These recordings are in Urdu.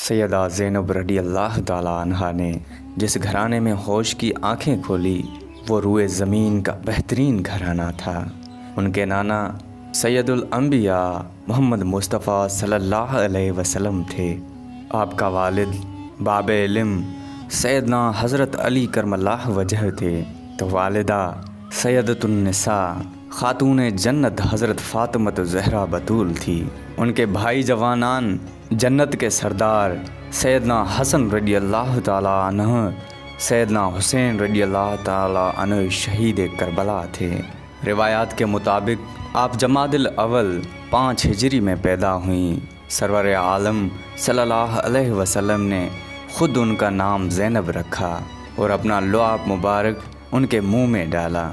سیدہ زینب رضی اللہ تعالیٰ عنہا نے جس گھرانے میں ہوش کی آنکھیں کھولی وہ روئے زمین کا بہترین گھرانہ تھا۔ ان کے نانا سید الانبیاء محمد مصطفیٰ صلی اللہ علیہ وسلم تھے۔ آپ کا والد باب علم سیدنا حضرت علی کرم اللہ وجہ تھے، تو والدہ سیدۃ النساء خاتون جنت حضرت فاطمہ زہرا بطول تھی۔ ان کے بھائی جوانان جنت کے سردار سیدنا حسن رضی اللہ تعالیٰ عنہ، سیدنا حسین رضی اللہ تعالیٰ عنہ شہید کربلا تھے۔ روایات کے مطابق آپ جمادی الاول 5 ہجری میں پیدا ہوئیں۔ سرور عالم صلی اللہ علیہ وسلم نے خود ان کا نام زینب رکھا اور اپنا لعاب مبارک ان کے منہ میں ڈالا۔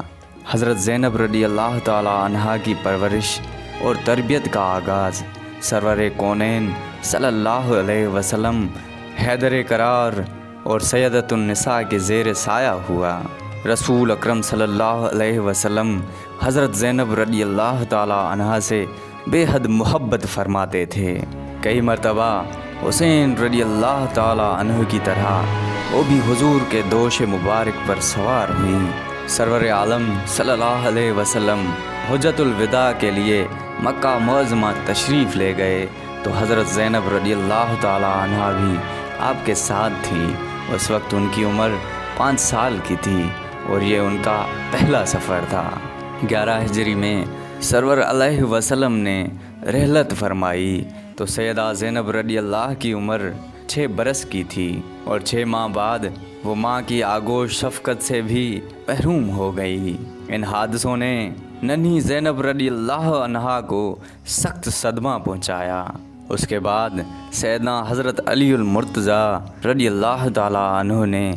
حضرت زینب رضی اللہ تعالیٰ عنہا کی پرورش اور تربیت کا آغاز سرور کونین صلی اللہ علیہ وسلم حیدر قرار اور سیدۃ النساء کے زیر سایہ ہوا۔ رسول اکرم صلی اللہ علیہ وسلم حضرت زینب رضی اللہ تعالیٰ عنہا سے بے حد محبت فرماتے تھے۔ کئی مرتبہ حسین رضی اللہ تعالیٰ عنہ کی طرح وہ بھی حضور کے دوش مبارک پر سوار ہوئیں۔ سرور عالم صلی اللہ علیہ وسلم حجۃ الوداع کے لیے مکہ معظمہ تشریف لے گئے تو حضرت زینب رضی اللہ تعالیٰ عنہا بھی آپ کے ساتھ تھی۔ اس وقت ان کی عمر 5 سال کی تھی اور یہ ان کا پہلا سفر تھا۔ 11 ہجری میں سرور علیہ وسلم نے رحلت فرمائی تو سیدہ زینب رضی اللہ کی عمر 6 برس کی تھی اور 6 ماہ بعد وہ ماں کی آغوش شفقت سے بھی محروم ہو گئی۔ ان حادثوں نے ننھی زینب رضی اللہ عنہا کو سخت صدمہ پہنچایا۔ اس کے بعد سیدنا حضرت علی المرتضیٰ رضی اللہ تعالیٰ عنہ نے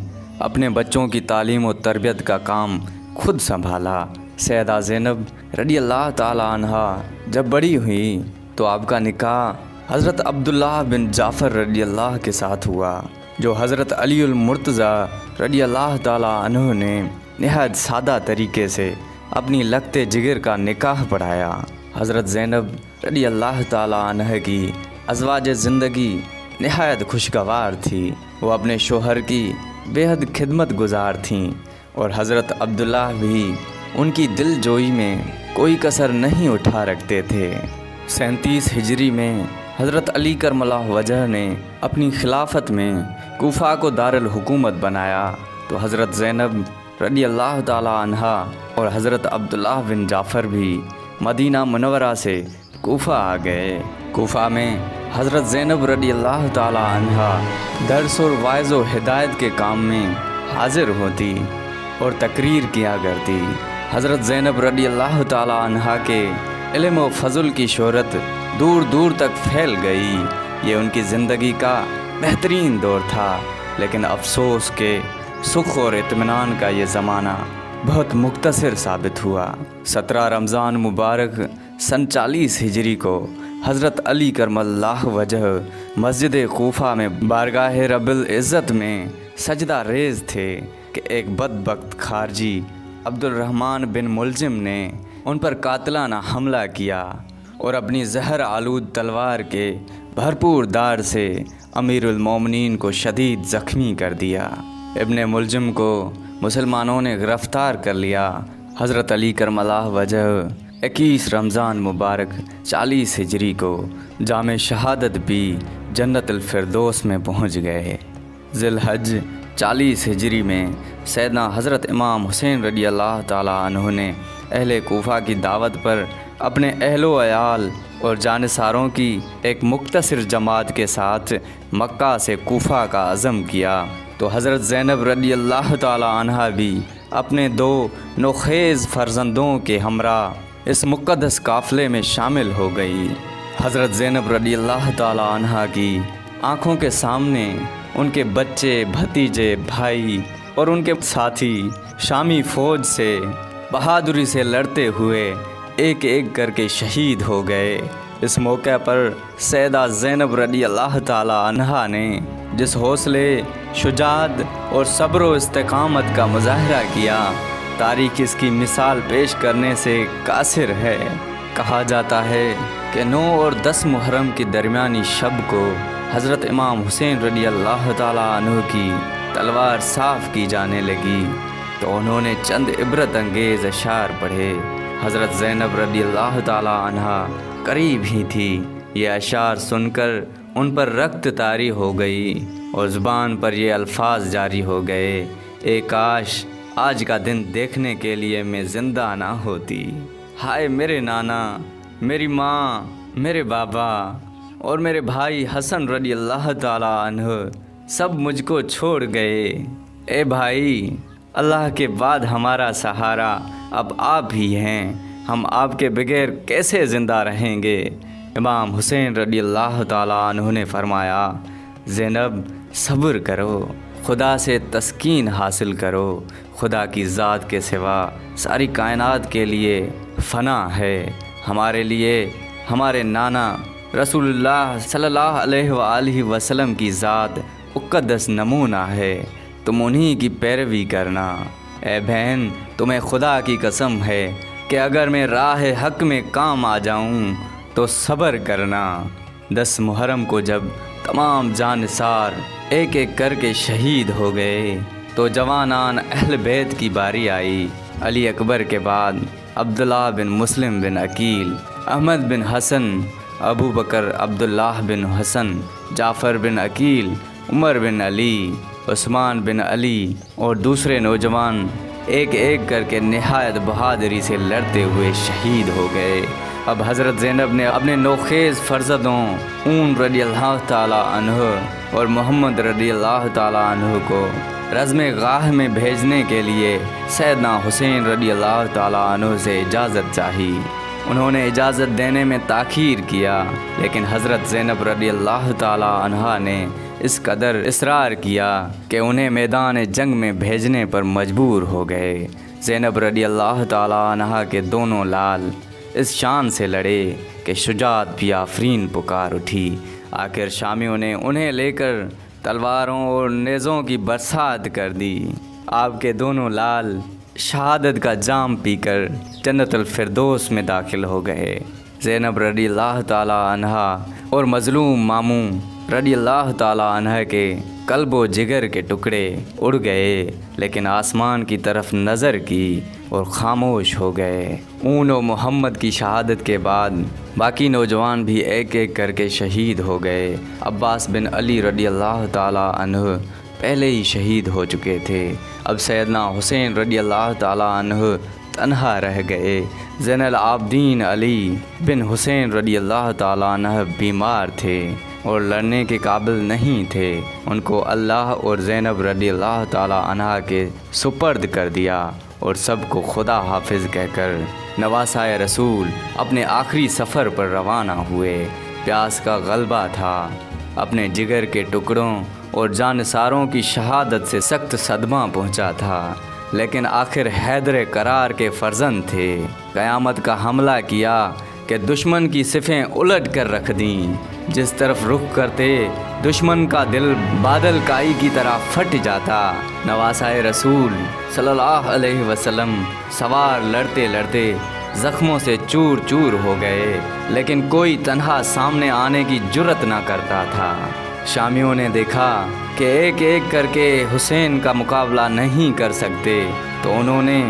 اپنے بچوں کی تعلیم و تربیت کا کام خود سنبھالا۔ سیدہ زینب رضی اللہ تعالیٰ عنہا جب بڑی ہوئی تو آپ کا نکاح حضرت عبداللہ بن جعفر رضی اللہ کے ساتھ ہوا، جو حضرت علی المرتضیٰ رضی اللہ تعالیٰ عنہ نے نہایت سادہ طریقے سے اپنی لگتے جگر کا نکاح پڑھایا۔ حضرت زینب رضی اللہ تعالیٰ عنہ کی ازواج زندگی نہایت خوشگوار تھی۔ وہ اپنے شوہر کی بے حد خدمت گزار تھیں اور حضرت عبداللہ بھی ان کی دل جوئی میں کوئی کسر نہیں اٹھا رکھتے تھے۔ 37 ہجری میں حضرت علی کرم اللہ وجہ نے اپنی خلافت میں کوفہ کو دارالحکومت بنایا تو حضرت زینب رضی اللہ تعالیٰ عنہا اور حضرت عبداللہ بن جعفر بھی مدینہ منورہ سے کوفہ آ گئے۔ کوفہ میں حضرت زینب رضی اللہ تعالیٰ عنہا درس اور واعظ و ہدایت کے کام میں حاضر ہوتی اور تقریر کیا کرتی۔ حضرت زینب رضی اللہ تعالیٰ عنہا کے علم و فضل کی شہرت دور دور تک پھیل گئی۔ یہ ان کی زندگی کا بہترین دور تھا، لیکن افسوس کہ سکھ اور اطمینان کا یہ زمانہ بہت مختصر ثابت ہوا۔ 17 رمضان مبارک سن 40 ہجری کو حضرت علی کرم اللہ وجہ مسجد کوفہ میں بارگاہ رب العزت میں سجدہ ریز تھے کہ ایک بدبخت خارجی عبد الرحمن بن ملجم نے ان پر قاتلانہ حملہ کیا اور اپنی زہر آلود تلوار کے بھرپور دار سے امیر المومنین کو شدید زخمی کر دیا۔ ابن ملجم کو مسلمانوں نے گرفتار کر لیا۔ حضرت علی کرم اللہ وجہ 21 رمضان مبارک 40 ہجری کو جام شہادت بھی جنت الفردوس میں پہنچ گئے۔ ذی الحج 40 ہجری میں سیدنا حضرت امام حسین رضی اللہ تعالیٰ عنہ نے اہل کوفہ کی دعوت پر اپنے اہل و عیال اور جانثاروں کی ایک مختصر جماعت کے ساتھ مکہ سے کوفہ کا عزم کیا تو حضرت زینب رضی اللہ تعالیٰ عنہا بھی اپنے 2 نوخیز فرزندوں کے ہمراہ اس مقدس قافلے میں شامل ہو گئی۔ حضرت زینب رضی اللہ تعالیٰ عنہا کی آنکھوں کے سامنے ان کے بچے، بھتیجے، بھائی اور ان کے ساتھی شامی فوج سے بہادری سے لڑتے ہوئے ایک ایک کر کے شہید ہو گئے۔ اس موقع پر سیدہ زینب رضی اللہ تعالیٰ عنہا نے جس حوصلے، شجاعت اور صبر و استقامت کا مظاہرہ کیا، تاریخ اس کی مثال پیش کرنے سے قاصر ہے۔ کہا جاتا ہے کہ 9 اور 10 محرم کی درمیانی شب کو حضرت امام حسین رضی اللہ تعالیٰ عنہ کی تلوار صاف کی جانے لگی تو انہوں نے چند عبرت انگیز اشعار پڑھے۔ حضرت زینب رضی اللہ تعالیٰ عنہ قریب ہی تھی۔ یہ اشعار سن کر ان پر رخت طاری ہو گئی اور زبان پر یہ الفاظ جاری ہو گئے، اے کاش آج کا دن دیکھنے کے لیے میں زندہ نہ ہوتی۔ ہائے میرے نانا، میری ماں، میرے بابا اور میرے بھائی حسن رضی اللہ تعالیٰ عنہ سب مجھ کو چھوڑ گئے۔ اے بھائی، اللہ کے بعد ہمارا سہارا اب آپ ہی ہیں، ہم آپ کے بغیر کیسے زندہ رہیں گے؟ امام حسین رضی اللہ تعالیٰ عنہ نے فرمایا، زینب صبر کرو، خدا سے تسکین حاصل کرو، خدا کی ذات کے سوا ساری کائنات کے لیے فنا ہے، ہمارے لیے ہمارے نانا رسول اللہ صلی اللہ علیہ وآلہ وسلم کی ذات مقدس نمونہ ہے، تم انہی کی پیروی کرنا۔ اے بہن، تمہیں خدا کی قسم ہے کہ اگر میں راہ حق میں کام آ جاؤں تو صبر کرنا۔ 10 محرم کو جب تمام جانثار ایک ایک کر کے شہید ہو گئے تو جوانان اہل بیت کی باری آئی۔ علی اکبر کے بعد عبداللہ بن مسلم بن عقیل، احمد بن حسن، ابو بکر عبداللہ بن حسن، جعفر بن عقیل، عمر بن علی، عثمان بن علی اور دوسرے نوجوان ایک ایک کر کے نہایت بہادری سے لڑتے ہوئے شہید ہو گئے۔ اب حضرت زینب نے اپنے نوخیز فرزندوں اون رضی اللہ تعالیٰ عنہ اور محمد رضی اللہ تعالیٰ عنہ کو رزم گاہ میں بھیجنے کے لیے سیدنا حسین رضی اللہ تعالیٰ عنہ سے اجازت چاہی۔ انہوں نے اجازت دینے میں تاخیر کیا، لیکن حضرت زینب رضی اللہ تعالیٰ عنہا نے اس قدر اصرار کیا کہ انہیں میدان جنگ میں بھیجنے پر مجبور ہو گئے۔ زینب رضی اللہ تعالیٰ عنہا کے دونوں لال اس شان سے لڑے کہ شجاعت بھی آفرین پکار اٹھی۔ آخر شامیوں نے انہیں لے کر تلواروں اور نیزوں کی برسات کر دی۔ آپ کے دونوں لال شہادت کا جام پی کر جنت الفردوس میں داخل ہو گئے۔ زینب رضی اللہ تعالیٰ عنہا اور مظلوم ماموں رضی اللہ تعالیٰ عنہ کے قلب و جگر کے ٹکڑے اڑ گئے، لیکن آسمان کی طرف نظر کی اور خاموش ہو گئے۔ اون و محمد کی شہادت کے بعد باقی نوجوان بھی ایک ایک کر کے شہید ہو گئے۔ عباس بن علی رضی اللہ تعالیٰ عنہ پہلے ہی شہید ہو چکے تھے۔ اب سیدنا حسین رضی اللہ تعالیٰ عنہ تنہا رہ گئے۔ زین العابدین علی بن حسین رضی اللہ تعالیٰ عنہ بیمار تھے اور لڑنے کے قابل نہیں تھے۔ ان کو اللہ اور زینب رضی اللہ تعالیٰ عنہ کے سپرد کر دیا اور سب کو خدا حافظ کہہ کر نواسائے رسول اپنے آخری سفر پر روانہ ہوئے۔ پیاس کا غلبہ تھا، اپنے جگر کے ٹکڑوں اور جانثاروں کی شہادت سے سخت صدمہ پہنچا تھا، لیکن آخر حیدر کرار کے فرزند تھے۔ قیامت کا حملہ کیا کہ دشمن کی صفیں الٹ کر رکھ دیں، جس طرف رخ کرتے دشمن کا دل بادل کائی کی طرح پھٹ جاتا۔ نواسائے رسول صلی اللہ علیہ وسلم سوار لڑتے لڑتے زخموں سے چور چور ہو گئے، لیکن کوئی تنہا سامنے آنے کی جرت نہ کرتا تھا۔ شامیوں نے دیکھا کہ ایک ایک کر کے حسین کا مقابلہ نہیں کر سکتے، تو انہوں نے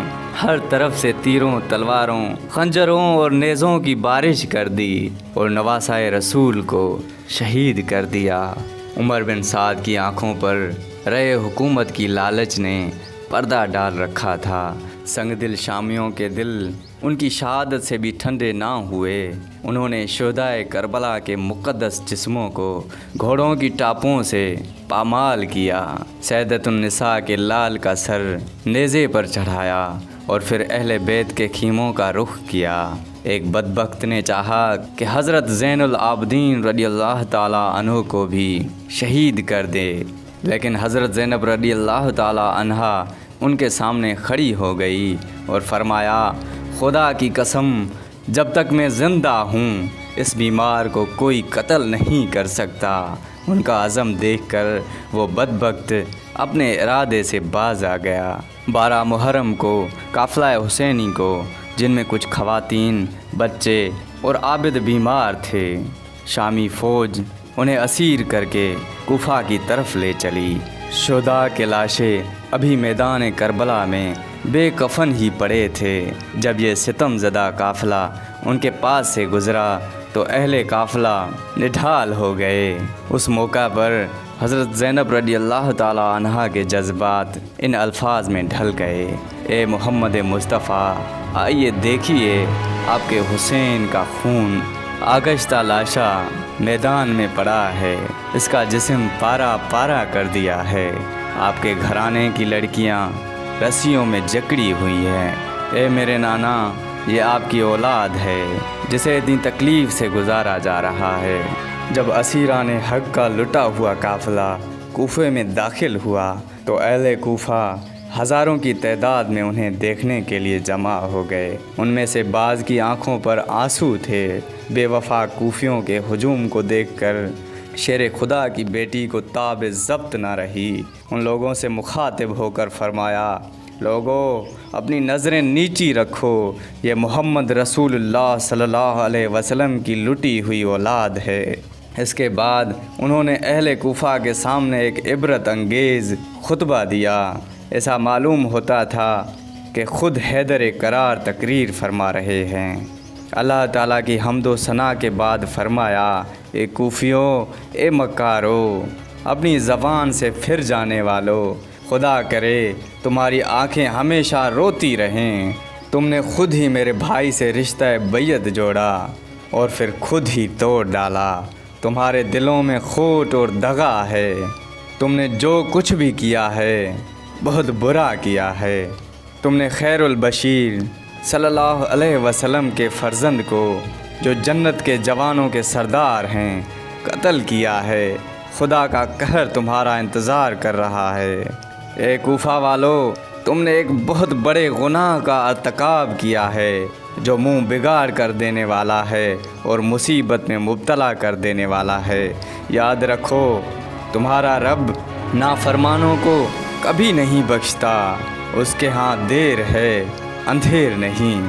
ہر طرف سے تیروں، تلواروں، خنجروں اور نیزوں کی بارش کر دی اور نواسائے رسول کو شہید کر دیا۔ عمر بن سعد کی آنکھوں پر رے حکومت کی لالچ نے پردہ ڈال رکھا تھا۔ سنگ دل شامیوں کے دل ان کی شہادت سے بھی ٹھنڈے نہ ہوئے۔ انہوں نے شہدائے کربلا کے مقدس جسموں کو گھوڑوں کی ٹاپوں سے پامال کیا، سیدۃ النساء کے لال کا سر نیزے پر چڑھایا اور پھر اہل بیت کے خیموں کا رخ کیا۔ ایک بدبخت نے چاہا کہ حضرت زین العابدین رضی اللہ تعالیٰ عنہ کو بھی شہید کر دے، لیکن حضرت زینب رضی اللہ تعالیٰ عنہا ان کے سامنے کھڑی ہو گئی اور فرمایا، خدا کی قسم، جب تک میں زندہ ہوں اس بیمار کو کوئی قتل نہیں کر سکتا۔ ان کا عزم دیکھ کر وہ بدبخت اپنے ارادے سے باز آ گیا۔ 12 محرم کو قافلہ حسینی کو، جن میں کچھ خواتین، بچے اور عابد بیمار تھے، شامی فوج انہیں اسیر کر کے کوفہ کی طرف لے چلی۔ شہداء کے لاشیں ابھی میدان کربلا میں بے کفن ہی پڑے تھے۔ جب یہ ستم زدہ قافلہ ان کے پاس سے گزرا تو اہل قافلہ نڈھال ہو گئے۔ اس موقع پر حضرت زینب رضی اللہ تعالی عنہا کے جذبات ان الفاظ میں ڈھل گئے: اے محمد مصطفیٰ، آئیے دیکھیے آپ کے حسین کا خون آگشتہ لاشا میدان میں پڑا ہے، اس کا جسم پارا پارا کر دیا ہے۔ آپ کے گھرانے کی لڑکیاں رسیوں میں جکڑی ہوئی ہیں۔ اے میرے نانا، یہ آپ کی اولاد ہے جسے اتنی تکلیف سے گزارا جا رہا ہے۔ جب اسیران حق کا لٹا ہوا قافلہ کوفے میں داخل ہوا تو اہل کوفہ ہزاروں کی تعداد میں انہیں دیکھنے کے لیے جمع ہو گئے۔ ان میں سے بعض کی آنکھوں پر آنسو تھے۔ بے وفا کوفیوں کے ہجوم کو دیکھ کر شیر خدا کی بیٹی کو تاب ضبط نہ رہی۔ ان لوگوں سے مخاطب ہو کر فرمایا: لوگو، اپنی نظریں نیچی رکھو، یہ محمد رسول اللہ صلی اللہ علیہ وسلم کی لٹی ہوئی اولاد ہے۔ اس کے بعد انہوں نے اہل کوفہ کے سامنے ایک عبرت انگیز خطبہ دیا۔ ایسا معلوم ہوتا تھا کہ خود حیدر کرار تقریر فرما رہے ہیں۔ اللہ تعالیٰ کی حمد و ثنا کے بعد فرمایا: اے کوفیوں، اے مکارو، اپنی زبان سے پھر جانے والو، خدا کرے تمہاری آنکھیں ہمیشہ روتی رہیں۔ تم نے خود ہی میرے بھائی سے رشتہ بیعت جوڑا اور پھر خود ہی توڑ ڈالا۔ تمہارے دلوں میں کھوٹ اور دغا ہے۔ تم نے جو کچھ بھی کیا ہے بہت برا کیا ہے۔ تم نے خیر البشیر صلی اللہ علیہ وسلم کے فرزند کو، جو جنت کے جوانوں کے سردار ہیں، قتل کیا ہے۔ خدا کا قہر تمہارا انتظار کر رہا ہے۔ اے کوفہ والو، تم نے ایک بہت بڑے گناہ کا ارتکاب کیا ہے جو منہ بگاڑ کر دینے والا ہے اور مصیبت میں مبتلا کر دینے والا ہے۔ یاد رکھو، تمہارا رب نافرمانوں کو کبھی نہیں بخشتا، اس کے ہاں دیر ہے اندھیر نہیں۔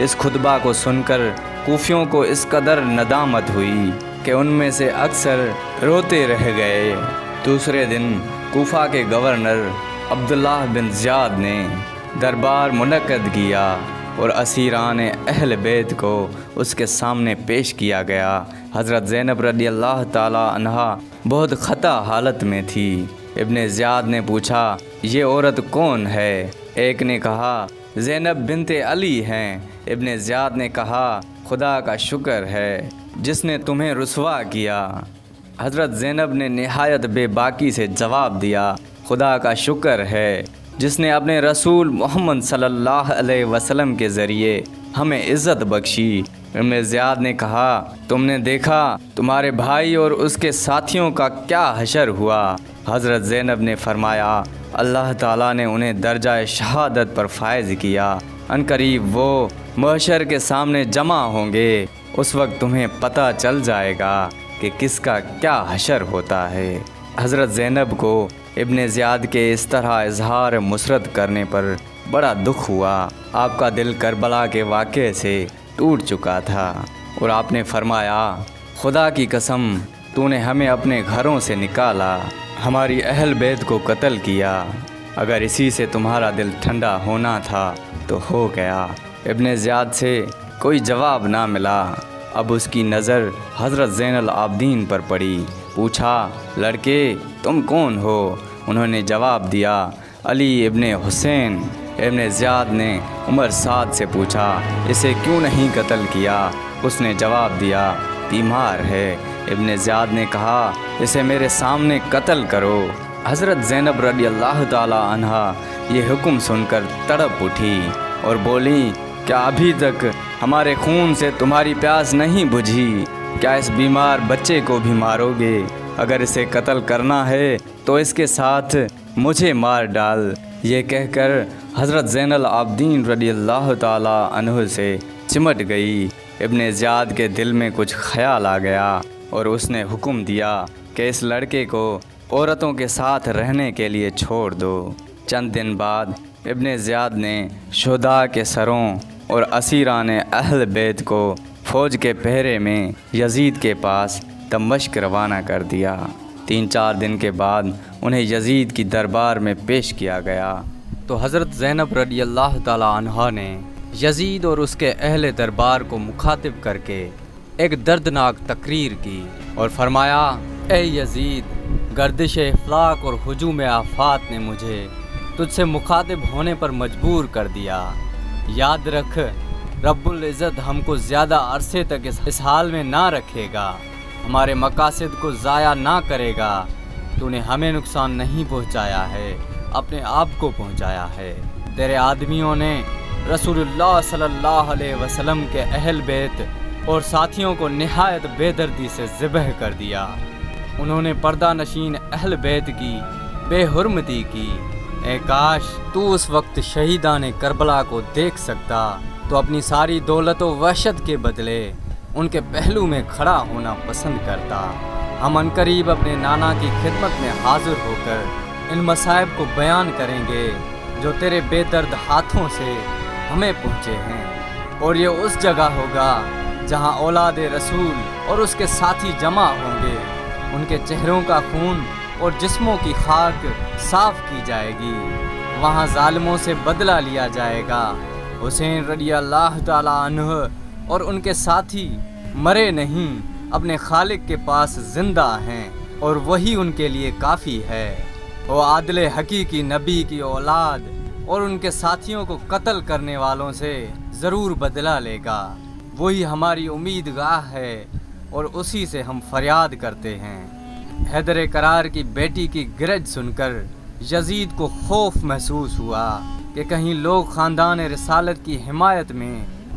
اس خطبہ کو سن کر کوفیوں کو اس قدر ندامت ہوئی کہ ان میں سے اکثر روتے رہ گئے۔ دوسرے دن کوفہ کے گورنر عبداللہ بن زیاد نے دربار منعقد کیا اور اسیران اہل بیت کو اس کے سامنے پیش کیا گیا۔ حضرت زینب رضی اللہ تعالی عنہا بہت خطا حالت میں تھی۔ ابن زیاد نے پوچھا: یہ عورت کون ہے؟ ایک نے کہا: زینب بنت علی ہیں۔ ابن زیاد نے کہا: خدا کا شکر ہے جس نے تمہیں رسوا کیا۔ حضرت زینب نے نہایت بے باکی سے جواب دیا: خدا کا شکر ہے جس نے اپنے رسول محمد صلی اللہ علیہ وسلم کے ذریعے ہمیں عزت بخشی۔ ابن زیاد نے کہا: تم نے دیکھا تمہارے بھائی اور اس کے ساتھیوں کا کیا حشر ہوا؟ حضرت زینب نے فرمایا: اللہ تعالیٰ نے انہیں درجہ شہادت پر فائز کیا۔ عنقریب وہ محشر کے سامنے جمع ہوں گے، اس وقت تمہیں پتہ چل جائے گا کہ کس کا کیا حشر ہوتا ہے۔ حضرت زینب کو ابن زیاد کے اس طرح اظہار مسرت کرنے پر بڑا دکھ ہوا۔ آپ کا دل کربلا کے واقعے سے ٹوٹ چکا تھا اور آپ نے فرمایا: خدا کی قسم، تو نے ہمیں اپنے گھروں سے نکالا، ہماری اہل بیت کو قتل کیا۔ اگر اسی سے تمہارا دل ٹھنڈا ہونا تھا تو ہو گیا۔ ابن زیاد سے کوئی جواب نہ ملا۔ اب اس کی نظر حضرت زین العابدین پر پڑی۔ پوچھا: لڑکے، تم کون ہو؟ انہوں نے جواب دیا: علی ابن حسین۔ ابن زیاد نے عمر سعد سے پوچھا: اسے کیوں نہیں قتل کیا؟ اس نے جواب دیا: بیمار ہے۔ ابن زیاد نے کہا: اسے میرے سامنے قتل کرو۔ حضرت زینب رضی اللہ تعالی عنہا یہ حکم سن کر تڑپ اٹھی اور بولی: کیا ابھی تک ہمارے خون سے تمہاری پیاس نہیں بجھی؟ کیا اس بیمار بچے کو بھی مارو گے؟ اگر اسے قتل کرنا ہے تو اس کے ساتھ مجھے مار ڈال۔ یہ کہہ کر حضرت زین العابدین رضی اللہ تعالی عنہ سے چمٹ گئی۔ ابن زیاد کے دل میں کچھ خیال آ گیا اور اس نے حکم دیا کہ اس لڑکے کو عورتوں کے ساتھ رہنے کے لیے چھوڑ دو۔ چند دن بعد ابن زیاد نے شہداء کے سروں اور اسیران اہل بیت کو فوج کے پہرے میں یزید کے پاس دمشق روانہ کر دیا۔ 3-4 دن کے بعد انہیں یزید کی دربار میں پیش کیا گیا تو حضرت زینب رضی اللہ تعالیٰ عنہا نے یزید اور اس کے اہل دربار کو مخاطب کر کے ایک دردناک تقریر کی اور فرمایا، اے یزید، گردش افلاک اور ہجوم آفات نے مجھے تجھ سے مخاطب ہونے پر مجبور کر دیا۔ یاد رکھ، رب العزت ہم کو زیادہ عرصے تک اس حال میں نہ رکھے گا، ہمارے مقاصد کو ضائع نہ کرے گا۔ تو نے ہمیں نقصان نہیں پہنچایا ہے، اپنے آپ کو پہنچایا ہے۔ تیرے آدمیوں نے رسول اللہ صلی اللہ علیہ وسلم کے اہل بیت اور ساتھیوں کو نہایت بے دردی سے ذبح کر دیا۔ انہوں نے پردہ نشین اہل بیت کی بے حرمتی کی۔ اے کاش تو اس وقت شہیدان کربلا کو دیکھ سکتا تو اپنی ساری دولت و وحشت کے بدلے ان کے پہلو میں کھڑا ہونا پسند کرتا۔ ہم عنقریب اپنے نانا کی خدمت میں حاضر ہو کر ان مصائب کو بیان کریں گے جو تیرے بے درد ہاتھوں سے ہمیں پہنچے ہیں، اور یہ اس جگہ ہوگا جہاں اولاد رسول اور اس کے ساتھی جمع ہوں گے۔ ان کے چہروں کا خون اور جسموں کی خاک صاف کی جائے گی، وہاں ظالموں سے بدلہ لیا جائے گا۔ حسین رضی اللہ تعالیٰ عنہ اور ان کے ساتھی مرے نہیں، اپنے خالق کے پاس زندہ ہیں اور وہی ان کے لیے کافی ہے۔ وہ عادل حقیقی نبی کی اولاد اور ان کے ساتھیوں کو قتل کرنے والوں سے ضرور بدلہ لے گا۔ وہی ہماری امید گاہ ہے اور اسی سے ہم فریاد کرتے ہیں۔ حیدر کرار کی بیٹی کی گرج سن کر یزید کو خوف محسوس ہوا کہ کہیں لوگ خاندان رسالت کی حمایت میں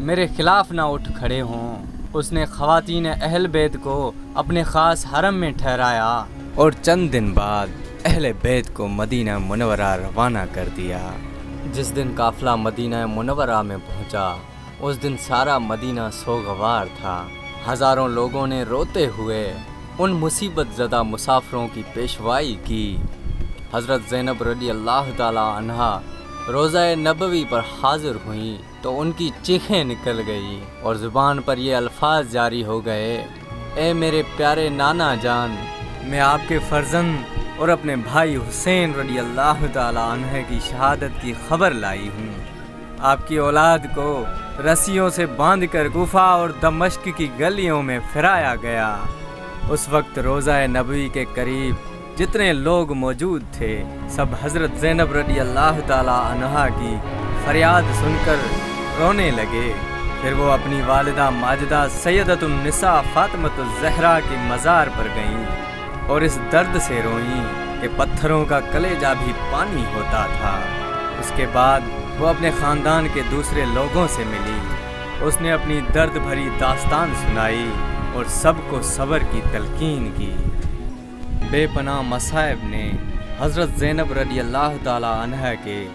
میرے خلاف نہ اٹھ کھڑے ہوں۔ اس نے خواتین اہل بیت کو اپنے خاص حرم میں ٹھہرایا اور چند دن بعد اہل بیت کو مدینہ منورہ روانہ کر دیا۔ جس دن قافلہ مدینہ منورہ میں پہنچا اس دن سارا مدینہ سوگوار تھا۔ ہزاروں لوگوں نے روتے ہوئے ان مصیبت زدہ مسافروں کی پیشوائی کی۔ حضرت زینب رضی اللہ تعالیٰ عنہا روضہ نبوی پر حاضر ہوئیں تو ان کی چیخیں نکل گئی اور زبان پر یہ الفاظ جاری ہو گئے، اے میرے پیارے نانا جان، میں آپ کے فرزند اور اپنے بھائی حسین رضی اللہ تعالیٰ عنہ کی شہادت کی خبر لائی ہوں۔ آپ کی اولاد کو رسیوں سے باندھ کر کوفہ اور دمشق کی گلیوں میں پھرایا گیا۔ اس وقت روضہ نبوی کے قریب جتنے لوگ موجود تھے سب حضرت زینب رضی اللہ تعالیٰ عنہا کی فریاد سن کر رونے لگے۔ پھر وہ اپنی والدہ ماجدہ سیدۃ النساء فاطمۃ الزہرا کے مزار پر گئیں اور اس درد سے روئیں کہ پتھروں کا کلیجہ بھی پانی ہوتا تھا۔ اس کے بعد وہ اپنے خاندان کے دوسرے لوگوں سے ملی۔ اس نے اپنی درد بھری داستان سنائی اور سب کو صبر کی تلقین کی۔ بے پناہ مصائب نے حضرت زینب رضی اللہ تعالیٰ عنہ کے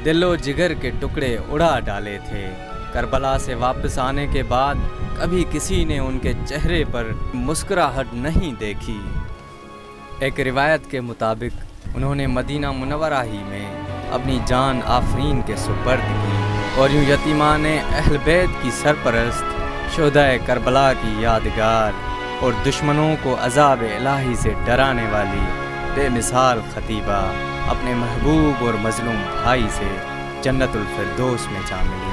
دل و جگر کے ٹکڑے اڑا ڈالے تھے۔ کربلا سے واپس آنے کے بعد کبھی کسی نے ان کے چہرے پر مسکراہٹ نہیں دیکھی۔ ایک روایت کے مطابق انہوں نے مدینہ منورہ ہی میں اپنی جان آفرین کے سپرد کی اور یوں یتیمان اہل بیت کی سرپرست شہدائے کربلا کی یادگار اور دشمنوں کو عذاب الہی سے ڈرانے والی بے مثال خطیبہ اپنے محبوب اور مظلوم بھائی سے جنت الفردوس میں جا ملی۔